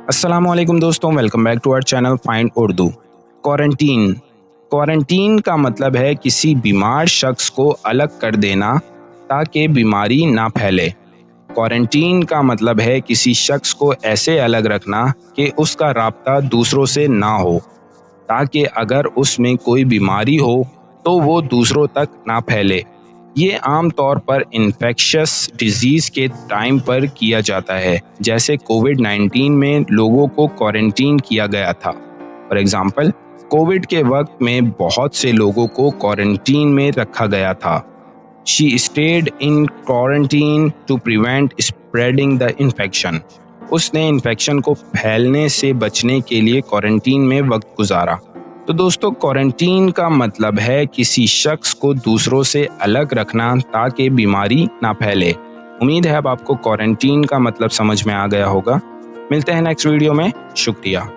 अस्सलामुअलैकुम दोस्तों, welcome back to our channel find Urdu. Quarantine quarantine का मतलब है किसी बीमार शख्स को अलग कर देना ताकि बीमारी ना फैले। क्वारंटीन का मतलब है किसी शख्स को ऐसे अलग रखना कि उसका राब्ता दूसरों से ना हो, ताकि अगर उसमें कोई बीमारी हो तो वो दूसरों तक ना फैले। ये आम तौर पर इन्फेक्शस डिजीज़ के टाइम पर किया जाता है, जैसे कोविड-19 में लोगों को क्वारंटीन किया गया था। फॉर एग्जांपल, कोविड के वक्त में बहुत से लोगों को क्वारंटीन में रखा गया था। She stayed in quarantine to prevent spreading the infection. उसने इन्फेक्शन को फैलने से बचने के लिए क्वारंटीन में वक्त गुजारा। तो दोस्तों, क्वारंटीन का मतलब है किसी शख्स को दूसरों से अलग रखना ताकि बीमारी ना फैले। उम्मीद है अब आपको क्वारंटीन का मतलब समझ में आ गया होगा। मिलते हैं नेक्स्ट वीडियो में। शुक्रिया।